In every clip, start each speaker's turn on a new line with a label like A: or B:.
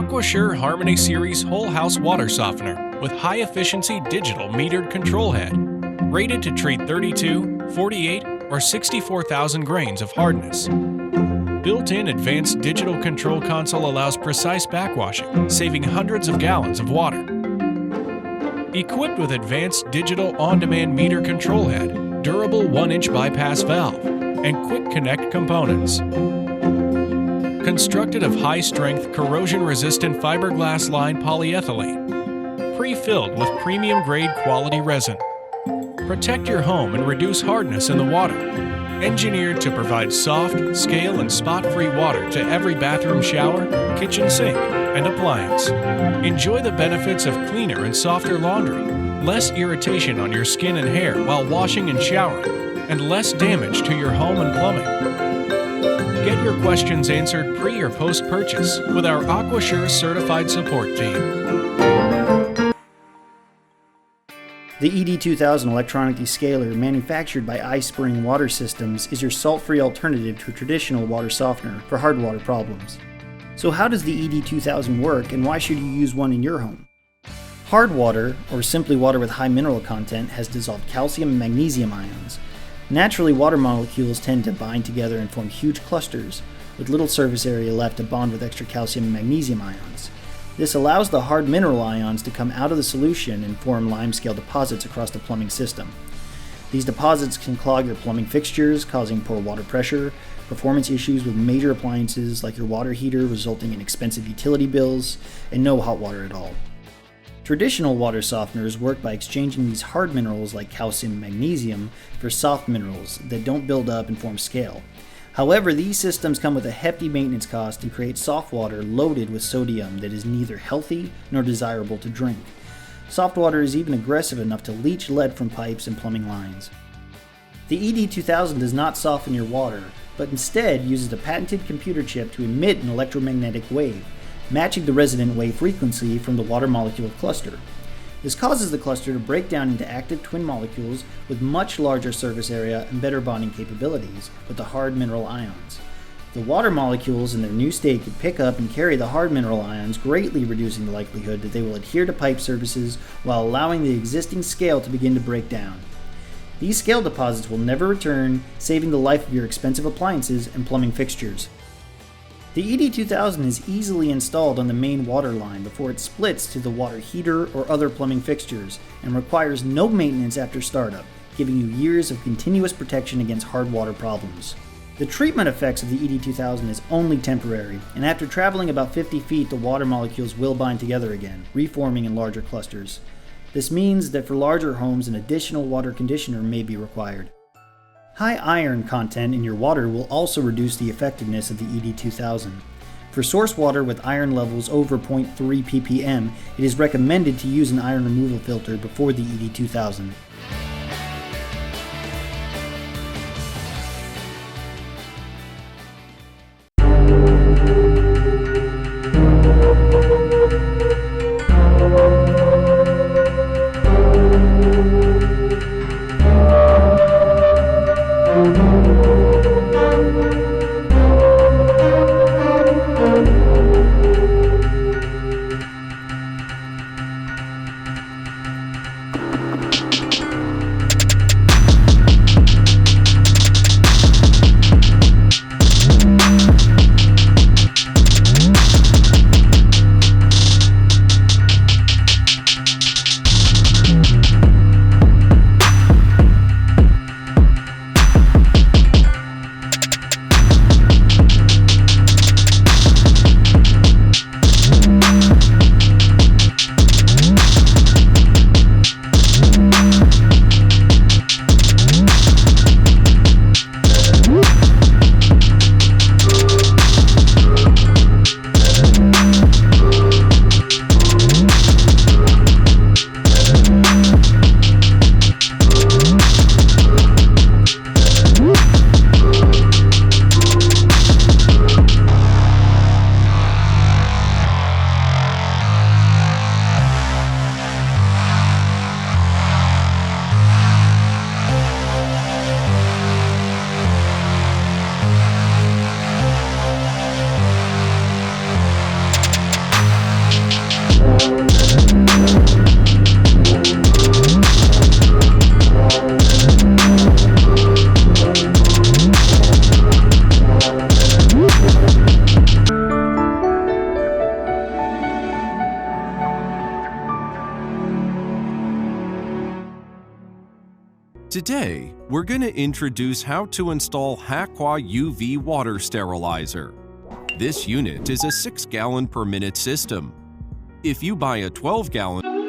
A: AquaSure Harmony Series Whole House Water Softener with high-efficiency digital metered control head, rated to treat 32, 48, or 64,000 grains of hardness. Built-in advanced digital control console allows precise backwashing, saving hundreds of gallons of water. Equipped with advanced digital on-demand meter control head, durable 1-inch bypass valve, and quick connect components. Constructed of high-strength, corrosion-resistant fiberglass-lined polyethylene, pre-filled with premium-grade quality resin. Protect your home and reduce hardness in the water. Engineered to provide soft, scale, and spot-free water to every bathroom shower, kitchen sink, and appliance. Enjoy the benefits of cleaner and softer laundry, less irritation on your skin and hair while washing and showering, and less damage to your home and plumbing. Get your questions answered pre- or post-purchase with our AquaSure certified support team.
B: The ED2000 electronic descaler, manufactured by iSpring Water Systems, is your salt-free alternative to a traditional water softener for hard water problems. So how does the ED2000 work, and why should you use one in your home? Hard water, or simply water with high mineral content, has dissolved calcium and magnesium ions. Naturally, water molecules tend to bind together and form huge clusters, with little surface area left to bond with extra calcium and magnesium ions. This allows the hard mineral ions to come out of the solution and form limescale deposits across the plumbing system. These deposits can clog your plumbing fixtures, causing poor water pressure, performance issues with major appliances like your water heater, resulting in expensive utility bills, and no hot water at all. Traditional water softeners work by exchanging these hard minerals like calcium and magnesium for soft minerals that don't build up and form scale. However, these systems come with a hefty maintenance cost and create soft water loaded with sodium that is neither healthy nor desirable to drink. Soft water is even aggressive enough to leach lead from pipes and plumbing lines. The ED2000 does not soften your water, but instead uses a patented computer chip to emit an electromagnetic wave, matching the resonant wave frequency from the water molecule cluster. This causes the cluster to break down into active twin molecules with much larger surface area and better bonding capabilities with the hard mineral ions. The water molecules in their new state can pick up and carry the hard mineral ions, greatly reducing the likelihood that they will adhere to pipe surfaces while allowing the existing scale to begin to break down. These scale deposits will never return, saving the life of your expensive appliances and plumbing fixtures. The ED2000 is easily installed on the main water line before it splits to the water heater or other plumbing fixtures, and requires no maintenance after startup, giving you years of continuous protection against hard water problems. The treatment effects of the ED2000 is only temporary, and after traveling about 50 feet, the water molecules will bind together again, reforming in larger clusters. This means that for larger homes, an additional water conditioner may be required. High iron content in your water will also reduce the effectiveness of the ED2000. For source water with iron levels over 0.3 ppm, it is recommended to use an iron removal filter before the ED2000.
C: Today, we're going to introduce how to install Aqua UV Water Sterilizer. This unit is a 6-gallon per minute system. If you buy a 12-gallon,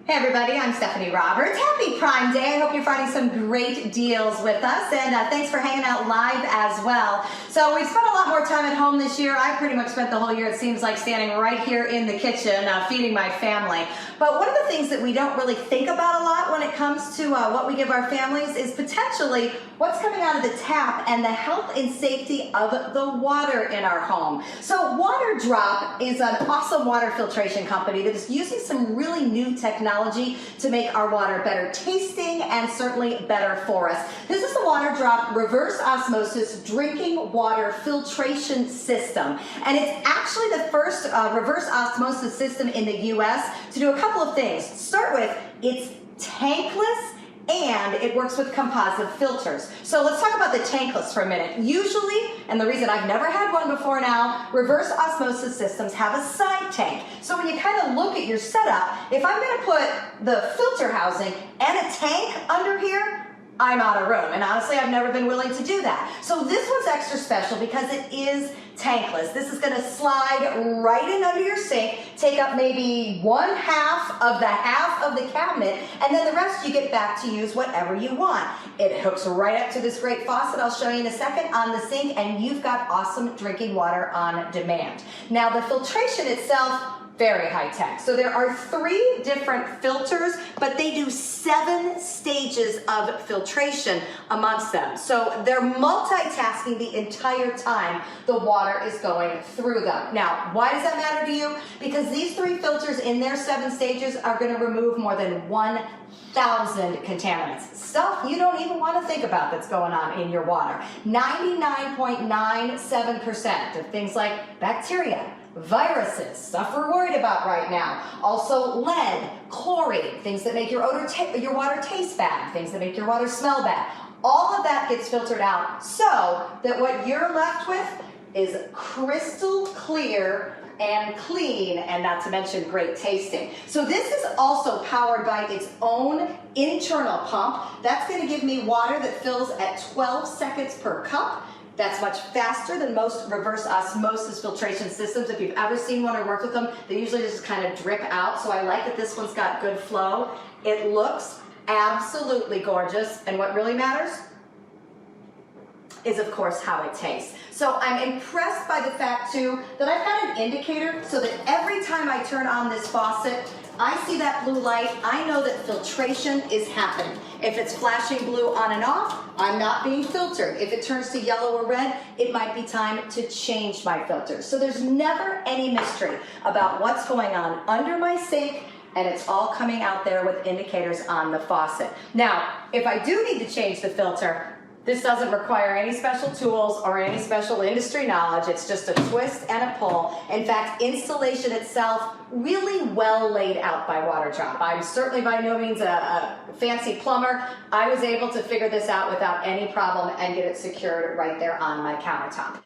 D: Hey everybody, I'm Stephanie Roberts. Happy Prime Day. I hope you're finding some great deals with us, and thanks for hanging out live as well. So we've spent a lot more time at home this year. I pretty much spent the whole year, it seems like, standing right here in the kitchen feeding my family. But one of the things that we don't really think about a lot when it comes to what we give our families is potentially what's coming out of the tap and the health and safety of the water in our home. So Water Drop is an awesome water filtration company that is using some really new technology to make our water better tasting and certainly better for us. This is the Water Drop reverse osmosis drinking water filtration system, and it's actually the first reverse osmosis system in the US to do a couple of things. To start with, it's tankless and it works with composite filters. So let's talk about the tankless for a minute. Usually, and the reason I've never had one before now, reverse osmosis systems have a side tank. So when you kind of look at your setup, if I'm gonna put the filter housing and a tank under here, I'm out of room. And honestly, I've never been willing to do that. So this one's extra special because it is tankless. This is going to slide right in under your sink, take up maybe half of the cabinet, and then the rest you get back to use whatever you want. It hooks right up to this great faucet I'll show you in a second on the sink, and you've got awesome drinking water on demand. Now the filtration itself, very high tech. So there are 3 different filters, but they do 7 stages of filtration amongst them. So they're multitasking the entire time the water is going through them. Now, why does that matter to you? Because these 3 filters in their 7 stages are going to remove more than 1,000 contaminants. Stuff you don't even want to think about that's going on in your water. 99.97% of things like bacteria, viruses, stuff we're worried about right now. Also lead, chlorine, things that make your water taste bad, things that make your water smell bad. All of that gets filtered out so that what you're left with is crystal clear and clean, and not to mention great tasting. So this is also powered by its own internal pump. That's going to give me water that fills at 12 seconds per cup. That's much faster than most reverse osmosis filtration systems. If you've ever seen one or worked with them, they usually just kind of drip out. So I like that this one's got good flow. It looks absolutely gorgeous, and what really matters is, of course, how it tastes. So I'm impressed by the fact, too, that I've got an indicator so that every time I turn on this faucet, I see that blue light, I know that filtration is happening. If it's flashing blue on and off, I'm not being filtered. If it turns to yellow or red, it might be time to change my filter. So there's never any mystery about what's going on under my sink, and it's all coming out there with indicators on the faucet. Now, if I do need to change the filter, this doesn't require any special tools or any special industry knowledge. It's just a twist and a pull. In fact, installation itself really well laid out by WaterDrop. I'm certainly by no means a fancy plumber. I was able to figure this out without any problem and get it secured right there on my countertop.